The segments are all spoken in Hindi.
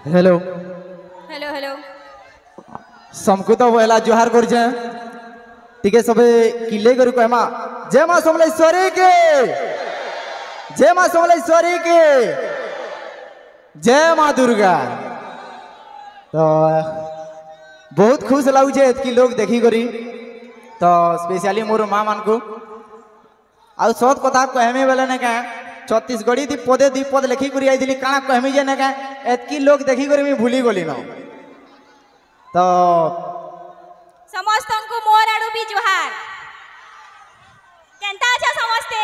हेलो हेलो हेलो समको तो पहला जोहार कर टिके सबे किले करू कहमा जय मां समलेश्वरी के जय मां समलेश्वरी के जय मां दुर्गा। तो बहुत खुश लगुचे एतकी लोग देखी करी तो स्पेशली मोर माँ मान को आउ सत कथा कहमी बेले ने क्या छत्तीसगढ़ी दी पदे दी पद लिखी करी आई काना कहमी जे ने क्या एतकी लोग देखी करी मी भूली गली न। तो समस्त को मोर आड़ू भी जोहार केंता अच्छा समझते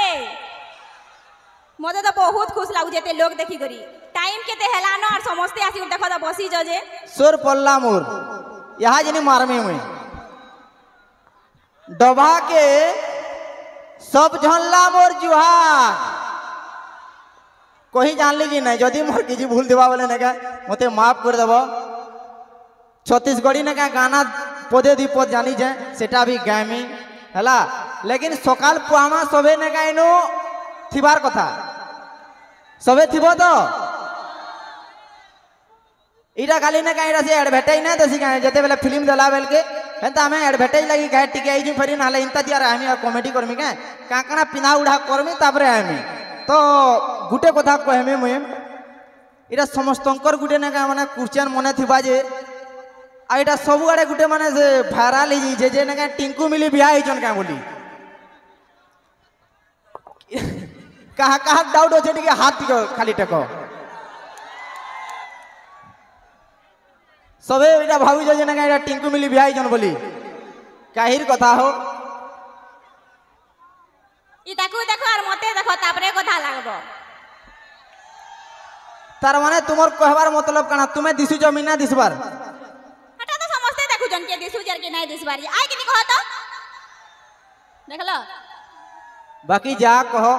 मते तो बहुत खुश लागु जेते लोग देखी करी टाइम केते हेला न और समझते आसी देखो तो बसी जजे सुर पल्ला मोर यहाँ जिनी मारमी मुई डबा के सब झनला मोर जुहार कहीं जान लीजिए नहीं जदि मोर किसी भूल देवा बोले ना क्या मते माफ कर देव छत्तीसगढ़ी ने क्या गाना पदे दी पद जानी जाए सेटा भी गायमी हैला लेकिन सकाल पुआमा सबे ने क्या इनो थिबार कथा सबे थिबो तो इटा खाली ना कहीं से एडवर्टाइज ना दसी कहीं जते बेले फिल्म देला बेल के हेंता हमें एडवर्टाइज लगी कहे टिके आई फेरी नाले इंता दिया आमी कॉमेडी करमी के काकना पिना उड़ा करमी तापरे आमी तो गुटे कथा कहमी मुई इटा समस्तंकर गुटे ना का माने क्वेश्चन मने थिबा जे आ इटा सब आड़े गुटे माने से भाइराल ही जे ना का टिंकू मिली बियाह हिजन का बोली कहा कहा डाउट होचे टिके हाथ टिको खाली टेको सबे इटा भावी जे ना का टिंकू मिली बियाह हिजन बोली काहिर कथा हो इताकू देखो और मते देखो तापरे कथा लागबो तार माने तुमर कहबार मतलब काना तुमे दिसु जमीन ना दिसबार हटा तो समझते देखु जन के दिसु जर के नहीं दिसबार आइ किनी कहो तो देखलो बाकी जा कहो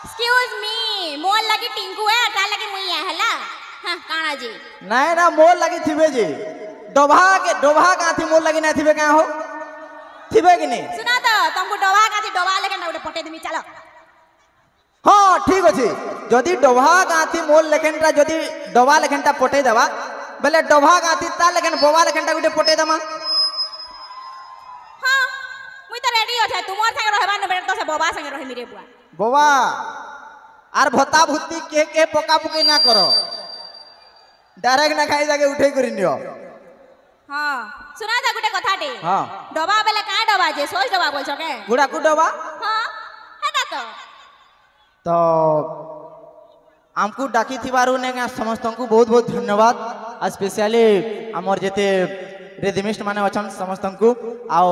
एक्सक्यूज मी मोर लगी टिंकू है ता लगी मुई है हला हां काना जी नहीं ना मोर लगी थिबे जी डोभा का थी मोर लगी नहीं थिबे का हो थिबे कि नहीं सुना तो तुमको डोबा का थी डोबा लेके ना उठे पटे देमी चलो हाँ ठीक अच्छे जदि डोभा गाँथी मोर लेखेनटा जदि डोबा लेखेनटा पटे देवा बेले डोभा गाँथी ता लेखेन बोबा लेखेनटा गुटे पटे देमा हां मुई तो रेडी अछे तुमर संगे रहबा न बेटा तो से बोबा संगे रही मेरे बुआ बोबा आर भत्ता भुत्ती के पका पुकी ना करो डायरेक्ट ना खाई जाके उठे करी नियो हां सुना था गुटे कथाटे हां डोबा बेले का डोबा जे सोच डोबा बोल सके गुड़ा कु डोबा हां हेता तो आमको डाकी थिबारु ने समस्त को बहुत बहुत धन्यवाद आ स्पेशली आमर जेते रेडिमिस्ट माने अछन समस्त को आओ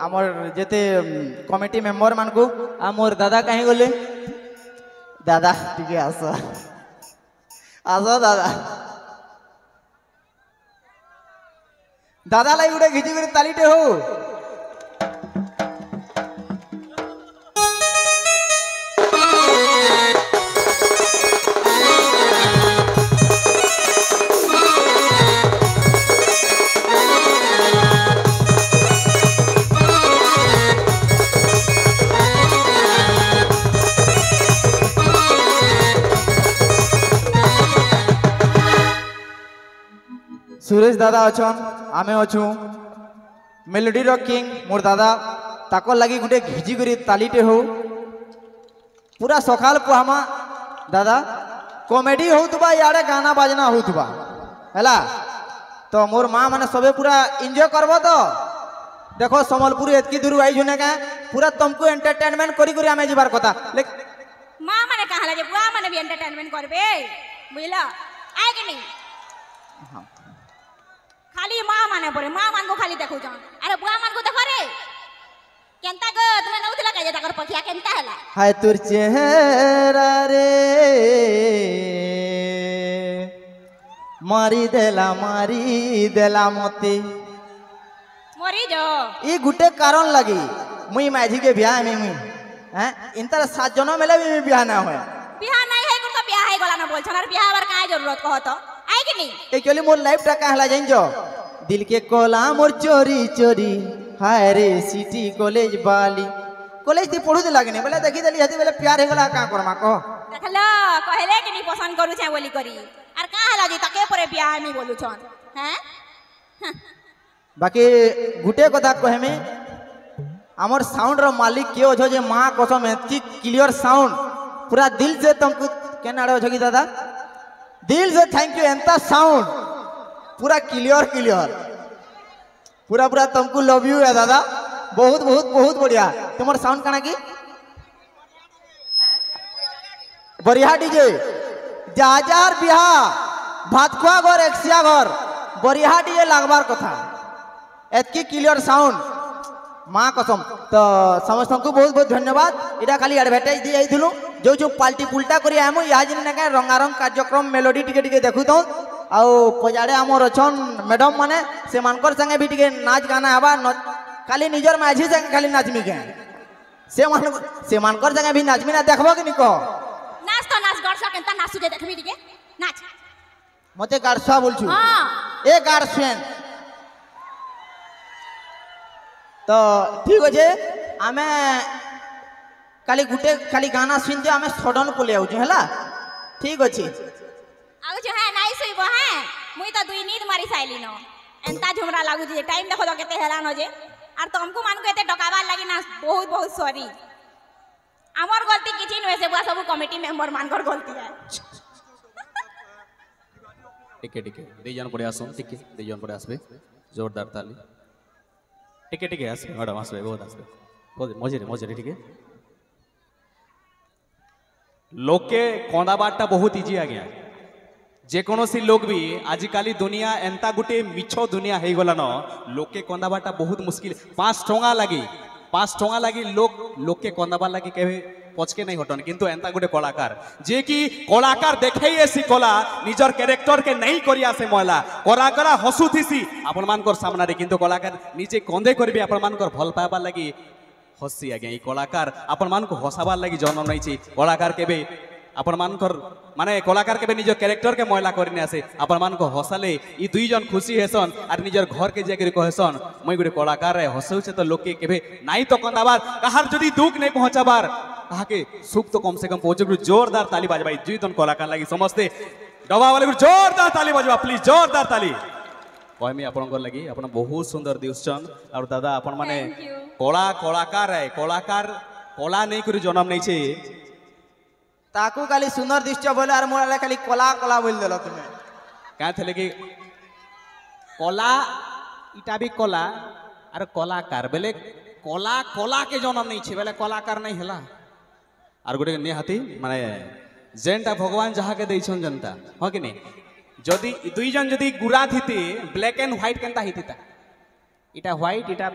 आमर जेते कमिटी मेंबर मान को आ मोर दादा कहीं गले दादा ठीक है आसो आसो दादा दादा लाई गुडे घिची कर तालीटे हो सुरेश दादा अछन आमे अछु मेलोडी रो किंग मोर दादा ताको लगी गुटे घिजी करी तालीटे हो पूरा सकाल पुहामा दादा कॉमेडी होतबा यारे गाना बाजना होतबा हैला तो मोर माँ माने सबे पूरा एंजॉय करबो तो देखो समलपुर एतकी दूर आई जुने का पूरा तुमको एंटरटेनमेंट करी करी आमे जीवार कथा मां माने कहला जे बुआ माने भी एंटरटेनमेंट करबे बुझला आइ कि नहीं हां खाली मां माने परे मां मान को खाली देखु जान अरे बुआ मान को देखो रे केंता गो तुमे नउतला का जे ताकर पखिया केंता हला हाय तुर चेहरा रे मारी देला मते मरी जो ई गुटे कारण लगी मुई माझी के ब्याह में मुई हैं इंतर 7 जन मेले भी ब्याह ना होय बियाह नहीं है कुन का बियाह है गोला ना बोल छन बियाह बार काहे जरूरत कहो तो आइ कि नहीं एक्चुअली मोर लाइफ टा कहला जाइन जो दिल के कोला मोर चोरी चोरी हाय रे सिटी कॉलेज वाली कॉलेज थी पढ़ू लगे बोले देखी देली हती बोले प्यार हो गला का करमा कह देखल कहले कि नहीं पसंद करू छे बोली करी आर का हला जी तके परे बियाह में बोलू छन हैं बाकी गुटे कथा कहमे हमर साउंड रो मालिक के हो जे मां कसम एती क्लियर साउंड पूरा दिल से तुमको केना रो छगी दादा दिल से थैंक यू एंता साउंड पूरा क्लियर क्लियर पूरा पूरा तुमको लव यू है दादा बहुत बहुत बहुत बढ़िया तुम्हार साउंड काना की बढ़िया डीजे जाजार बिहा भातखुआ घर एक्सिया घर बढ़िया डीजे लागबार कथा एतकी क्लियर साउंड माँ कसम तो समस्त को बहुत बहुत धन्यवाद इटा खाली एडवर्टाइज दी जाइलु जो जो पाल्टी पुल्टा करी आमु या जिन ना रंगारंग कार्यक्रम मेलोडी टिके टिके देखु तो आउ पजाड़े आमर अछन मैडम माने से मानकर संगे भी टिके नाच गाना हवा खाली निजर माझी संगे खाली नाचमी के से मानकर संगे भी नाचमी ना देखबो कि नि कह नाच तो नाच गरसा केनता नाचु जे देखबी टिके नाच मते गारसा बोलछु हां ए गारसेन तो ठीक अच्छे आम काली गुटे खाली गाना सुनते आम सडन पलि आउछु हैला ठीक अच्छे आउ जो है नाइ सोइबो हैं मुई तो दुई नींद मारी साइली न एंता झुमरा लागु जे टाइम देखो तो केते हेला न जे आर तुमको मान को एते टकाबार लागि ना बहुत बहुत सॉरी हमर गलती किछि न से बुआ सब कमिटी मेंबर मानकर गलती है टिके टिके दे जन पड़े आसो टिके दे जन पड़े आसबे जोरदार ताली टिके टिके आसबे मैडम आसबे बहुत आसबे बहुत मजे रे टिके लोके कंदाबाटा बहुत इजी आ गया जेकोसी लोग भी आजिकाली दुनिया एंता गुटे मिछ दुनिया हो गला न लोके कंदाबाटा बहुत मुश्किल 5 टंगा लगी लोग के कंदाबार लगी केवे पचके नहीं हटन किंतु एंता गुटे कलाकार जे कि कलाकार देखे सी कला निजर कैरेक्टर के नहीं करिया से महिला कलाकार हसुथीसी आपण मानकर सामना रे किंतु कलाकार निजे कंदे करबे आपण मानकर भल पाइबार लगी हसी आज्ञा ई कलाकार आपण मान को हसाबार लगी जन्म नहीं छी कलाकार केबे आपण मानकर माने कलाकार केबे निजर कैरेक्टर के महिला करने आसे आपण मान को हसाले ई दुई जन खुशी हेसन आर निजर घर के जाके कहसन मई गुटे कलाकार रे हसौचे तो लोग के केबे नाई तो कंदाबार कहार जदी दुख नहीं पहुंचाबार कहा सुख तो कम से कम पहुंचे जोरदार ताली बाजबाई दुई जन कलाकार लगी समस्ते डबा वाले जोरदार ताली बजवा प्लीज जोरदार ताली कहमी आपन लगी अपन बहुत सुंदर दिउछन और दादा अपन माने कला कलाकार है कलाकार कला नहीं करी जन्म नहीं छे ताकू खाली सुंदर दृश्य बोले और मोरा खाली कला कला बोल देलो तुमे क्या थे कि कला इटा भी कला और कलाकार बेले कला कला के जन्म नहीं छे बेले कलाकार नहीं हला और गोटे निहाती माने जेनटा भगवान जहाँ के देछन जनता हाँ कि नहीं जदि दुई जन जदि गुरा थीते ब्लैक एंड व्हाइट केनता हिता इटा व्हाइट इटा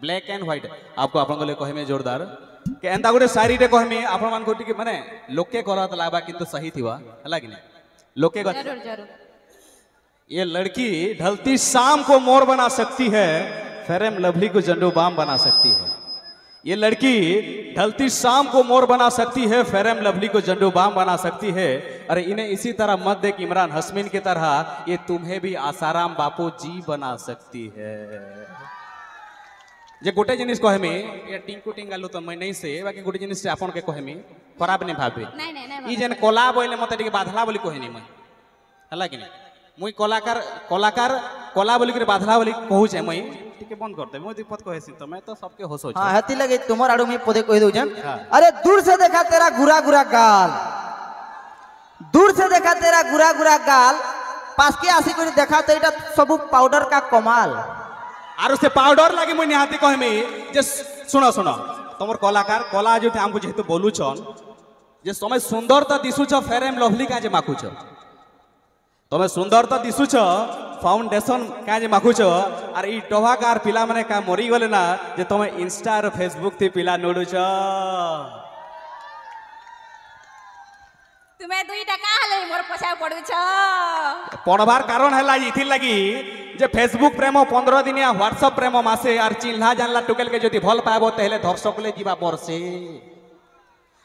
ब्लैक एंड व्हाइट आपको आपन गले कहमे जोरदार के एंता गोटे शायरी रे कहमे आपन मान को टिके माने लोके करत लागबा किंतु सही थिवा हला कि नहीं लोके जरूर जरूर ये लड़की ढलती शाम को मोर बना सकती है फेरम लवली को जंडू बाम बना सकती है ये लड़की ढलती शाम को मोर बना सकती है फेरम लवली को जंडू बाम बना सकती है अरे इन्हें इसी तरह मत देख इमरान हस्मिन की तरह ये तुम्हें भी आसाराम बापू जी बना सकती है जे गोटे जिनिस कहमी ये टिंकू टिंगालू तो मैं नहीं से बाकी गोटे जिनिस से आपन के कहमी खराब नहीं भाबे नहीं ई जेन कला बोले मते टिके बाधला बोली कहनी मैं हला कि नहीं मुई कलाकार कला बोली के बाधला बोली कहू छे मुई टिके बंद कर दे मुई दिपत कहेसी तो मैं तो सबके होसो हां हती लगे तुमर आडू में पदे कह दउ जन हाँ। अरे दूर से देखा तेरा गुरा गुरा गाल दूर से देखा तेरा गुरा गुरा गाल पास के आसी कोनी देखा तो एटा सब पाउडर का कमाल आरो से पाउडर लागे मुई निहाती कहमी जे सुनो सुनो तमर कलाकार कला जो थे हमको जेहेतु बोलू छन जे समय सुंदरता दिसु छ फेरम लवली का जे माखु छ तमे सुंदरता दिसु छ फाउंडेशन का जे माखु छ आर ई टोहाकार पिला माने का मरी गले ना जे तमे इंस्टा और फेसबुक थी पिला नोडु छ तुम्हें दुई टका हले मोर पछा पड़ू छ पढ़वार कारण है इथि लगी जे फेसबुक प्रेम 15 दिन या व्हाट्सएप प्रेम मासे आर चिन्हा जानला टुकेल के जदि भल पाबो तहेले दर्शक ले जीवा बरसे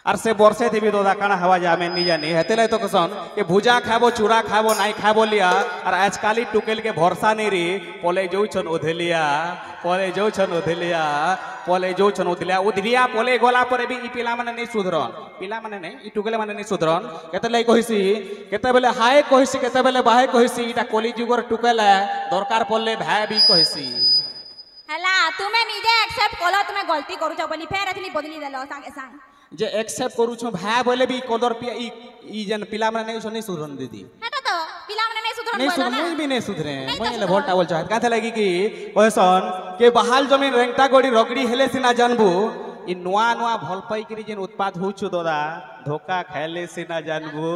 আর সে বর্ষে থিবি দাদা কাଣା হওয়া যে আমি নি জানি হেতে লাই তো কসন এ ভুজা খাবো চূড়া খাবো নাই খাবো লিয়া আর আজকালি টুকেল কে ভরসা নেই রে পলে যাউছন ওধেলিয়া পলে যাউছন ওধেলিয়া পলে যাউছন ওধেলিয়া ওধরিয়া পলে গলা পরে বি ই পিলা মানে নেই সুধরন পিলা মানে নেই ই টুকেলে মানে নেই সুধরন কেতে লাই কহিছি কেতে বেলে হায় কহিছি কেতে বেলে বাহে কহিছি এটা কলি যুগর টুকেলে দরকার পড়লে ভাই বি কহিছি হেলা তুমি নিজে একসেপ্ট কলো তুমি গলতি করুছ বলি ফের এথনি বদলি দেলো সাঙ্গে সাঙ্গ যে একসেপ্ট করুছ ভাই বলে বি কদর পিয়া ই যেন পিলা মানে নেই শুনি সুধরন দিদি হেটা তো পিলা মানে নাই সুধরন नहीं বলো না सुधरे भी नहीं सुधरे मैं भोटा बोल चाहत काथे लगी कि कहसन के बहाल जमीन रेंगटा गोड़ी रगड़ी हेले सिना जानबू इ नुआ नुआ भल पाई करी जेन उत्पाद होछु दादा धोखा खाइले सिना जानबू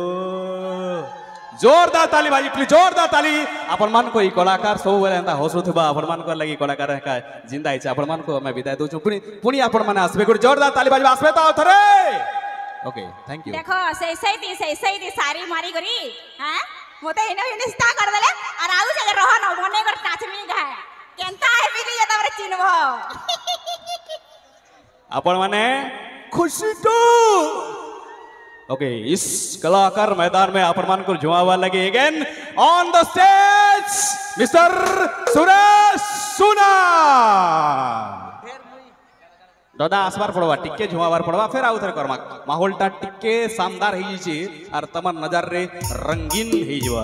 जोरदार ताली बाजी प्लीज जोरदार ताली अपन मन को इ कलाकार सब बेले एंता हसुथबा अपन मन को लगी कलाकार का जिंदा है अपन मन को मैं विदाय दउ छु पुनी अपन मन आसबे गुड जोरदार ताली बाजी आसबे ता थरे ओके थैंक यू देखो सही दी सारी मारी करी हां मोते हिने हिने स्टा कर देले और आउ जगह रह न मने कर टाचमी गाय केनता है बिली जे तमरे चिन्हबो अपन माने खुशी तो ओके इस कलाकार मैदान में अपन मान को जुआवा लगे again on the stage mister Suresh सुना दादा आसबार पड़वा टिके झुमाबार पड़वा फिर आउ थरे करमा माहौल टा टिके शानदार ही जी और तमन नजर रे रंगीन ही जवा